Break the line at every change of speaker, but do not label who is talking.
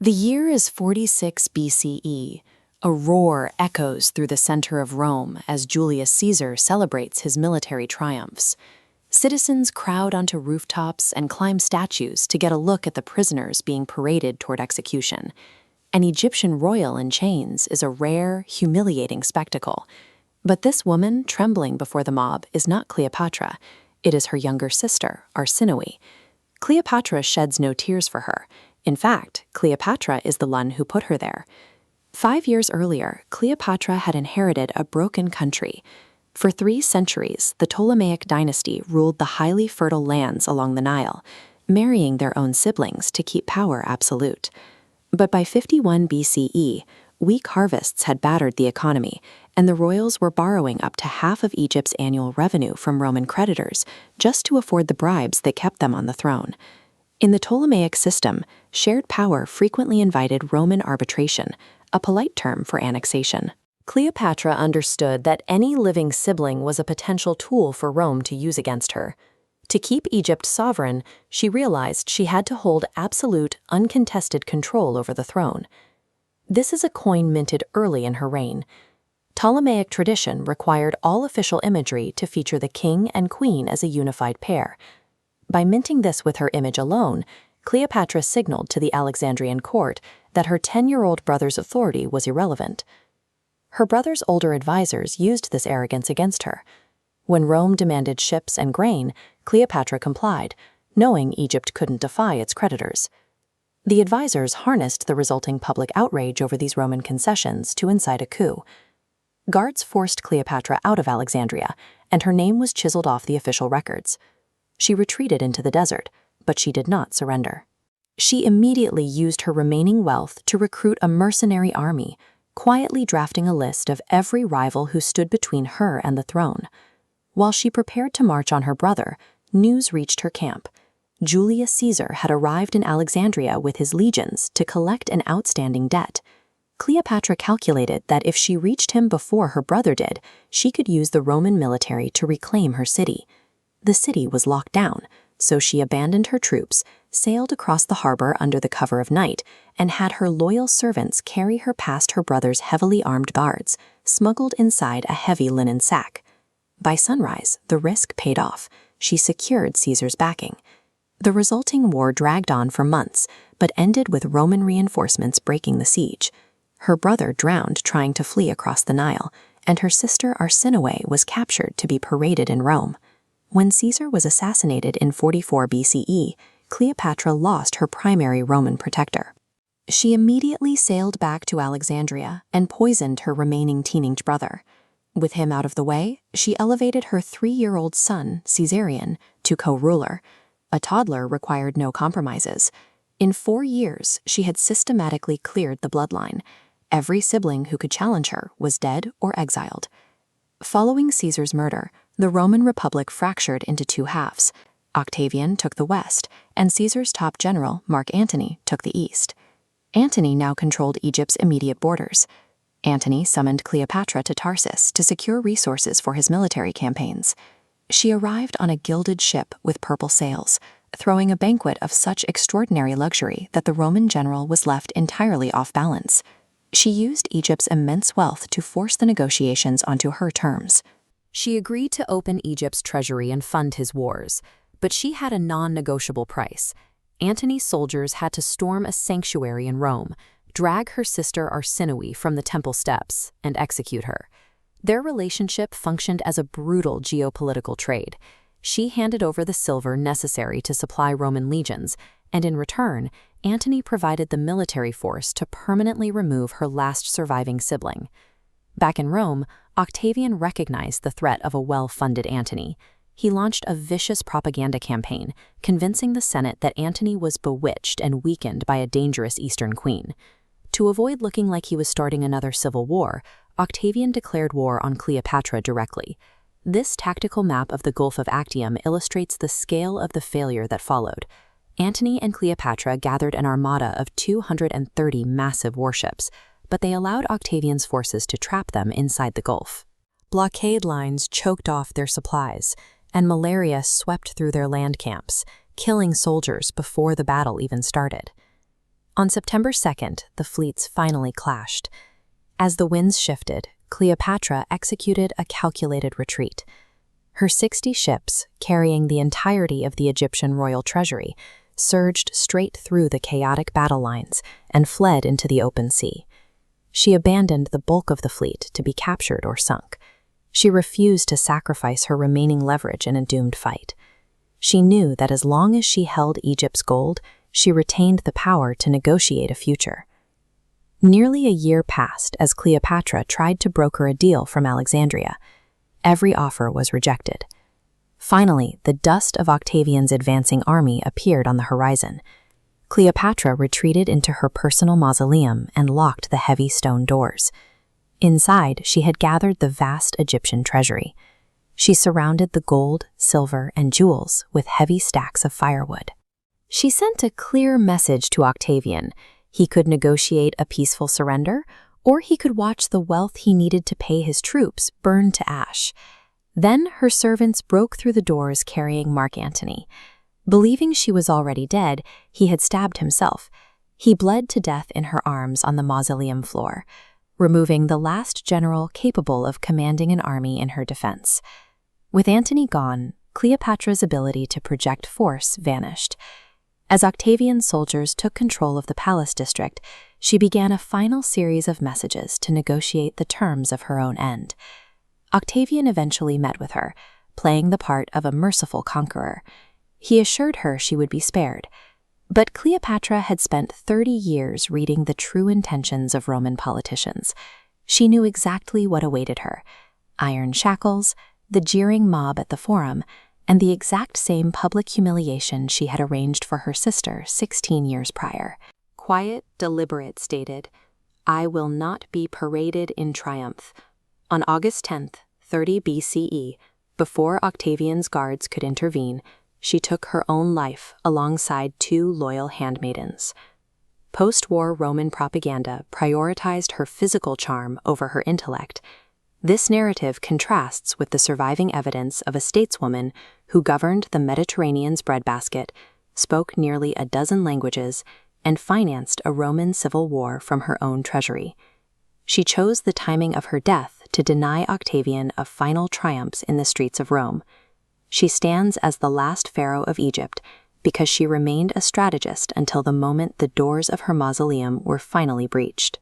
The year is 46 BCE. A roar echoes through the center of Rome as Julius Caesar celebrates his military triumphs. Citizens crowd onto rooftops and climb statues to get a look at the prisoners being paraded toward execution. An Egyptian royal in chains is a rare, humiliating spectacle. But this woman trembling before the mob is not Cleopatra. It is her younger sister, Arsinoe. Cleopatra sheds no tears for her. In fact, Cleopatra is the one who put her there. 5 years earlier, Cleopatra had inherited a broken country. For 3 centuries, the Ptolemaic dynasty ruled the highly fertile lands along the Nile, marrying their own siblings to keep power absolute. But by 51 BCE, weak harvests had battered the economy, and the royals were borrowing up to half of Egypt's annual revenue from Roman creditors just to afford the bribes that kept them on the throne. In the Ptolemaic system, shared power frequently invited Roman arbitration, a polite term for annexation. Cleopatra understood that any living sibling was a potential tool for Rome to use against her. To keep Egypt sovereign, she realized she had to hold absolute, uncontested control over the throne. This is a coin minted early in her reign. Ptolemaic tradition required all official imagery to feature the king and queen as a unified pair. By minting this with her image alone, Cleopatra signaled to the Alexandrian court that her 10-year-old brother's authority was irrelevant. Her brother's older advisors used this arrogance against her. When Rome demanded ships and grain, Cleopatra complied, knowing Egypt couldn't defy its creditors. The advisors harnessed the resulting public outrage over these Roman concessions to incite a coup. Guards forced Cleopatra out of Alexandria, and her name was chiseled off the official records. She retreated into the desert, but she did not surrender. She immediately used her remaining wealth to recruit a mercenary army, quietly drafting a list of every rival who stood between her and the throne. While she prepared to march on her brother, news reached her camp. Julius Caesar had arrived in Alexandria with his legions to collect an outstanding debt. Cleopatra calculated that if she reached him before her brother did, she could use the Roman military to reclaim her city. The city was locked down, so she abandoned her troops, sailed across the harbor under the cover of night, and had her loyal servants carry her past her brother's heavily armed guards, smuggled inside a heavy linen sack. By sunrise, the risk paid off. She secured Caesar's backing. The resulting war dragged on for months, but ended with Roman reinforcements breaking the siege. Her brother drowned trying to flee across the Nile, and her sister Arsinoe was captured to be paraded in Rome. When Caesar was assassinated in 44 BCE, Cleopatra lost her primary Roman protector. She immediately sailed back to Alexandria and poisoned her remaining teenage brother. With him out of the way, she elevated her 3-year-old son, Caesarion, to co-ruler. A toddler required no compromises. In 4 years, she had systematically cleared the bloodline. Every sibling who could challenge her was dead or exiled. Following Caesar's murder, the Roman Republic fractured into 2 halves. Octavian took the west, and Caesar's top general, Mark Antony, took the east. Antony now controlled Egypt's immediate borders. Antony summoned Cleopatra to Tarsus to secure resources for his military campaigns. She arrived on a gilded ship with purple sails, throwing a banquet of such extraordinary luxury that the Roman general was left entirely off balance. She used Egypt's immense wealth to force the negotiations onto her terms. She agreed to open Egypt's treasury and fund his wars, but she had a non-negotiable price. Antony's soldiers had to storm a sanctuary in Rome, drag her sister Arsinoe from the temple steps, and execute her. Their relationship functioned as a brutal geopolitical trade. She handed over the silver necessary to supply Roman legions, and in return, Antony provided the military force to permanently remove her last surviving sibling. Back in Rome, Octavian recognized the threat of a well-funded Antony. He launched a vicious propaganda campaign, convincing the Senate that Antony was bewitched and weakened by a dangerous Eastern queen. To avoid looking like he was starting another civil war, Octavian declared war on Cleopatra directly. This tactical map of the Gulf of Actium illustrates the scale of the failure that followed. Antony and Cleopatra gathered an armada of 230 massive warships, but they allowed Octavian's forces to trap them inside the Gulf. Blockade lines choked off their supplies, and malaria swept through their land camps, killing soldiers before the battle even started. On September 2nd, the fleets finally clashed. As the winds shifted, Cleopatra executed a calculated retreat. Her 60 ships, carrying the entirety of the Egyptian royal treasury, surged straight through the chaotic battle lines and fled into the open sea. She abandoned the bulk of the fleet to be captured or sunk. She refused to sacrifice her remaining leverage in a doomed fight. She knew that as long as she held Egypt's gold, she retained the power to negotiate a future. Nearly a year passed as Cleopatra tried to broker a deal from Alexandria. Every offer was rejected. Finally, the dust of Octavian's advancing army appeared on the horizon. Cleopatra retreated into her personal mausoleum and locked the heavy stone doors. Inside, she had gathered the vast Egyptian treasury. She surrounded the gold, silver, and jewels with heavy stacks of firewood. She sent a clear message to Octavian. He could negotiate a peaceful surrender, or he could watch the wealth he needed to pay his troops burn to ash. Then her servants broke through the doors carrying Mark Antony. Believing she was already dead, he had stabbed himself. He bled to death in her arms on the mausoleum floor, removing the last general capable of commanding an army in her defense. With Antony gone, Cleopatra's ability to project force vanished. As Octavian's soldiers took control of the palace district, she began a final series of messages to negotiate the terms of her own end. Octavian eventually met with her, playing the part of a merciful conqueror. He assured her she would be spared. But Cleopatra had spent 30 years reading the true intentions of Roman politicians. She knew exactly what awaited her: iron shackles, the jeering mob at the Forum, and the exact same public humiliation she had arranged for her sister 16 years prior. Quiet, deliberate stated, "I will not be paraded in triumph." On August 10th, 30 BCE, before Octavian's guards could intervene, she took her own life alongside 2 loyal handmaidens. Post-war Roman propaganda prioritized her physical charm over her intellect. This narrative contrasts with the surviving evidence of a stateswoman who governed the Mediterranean's breadbasket, spoke nearly a dozen languages, and financed a Roman civil war from her own treasury. She chose the timing of her death to deny Octavian a final triumph in the streets of Rome. She stands as the last pharaoh of Egypt because she remained a strategist until the moment the doors of her mausoleum were finally breached.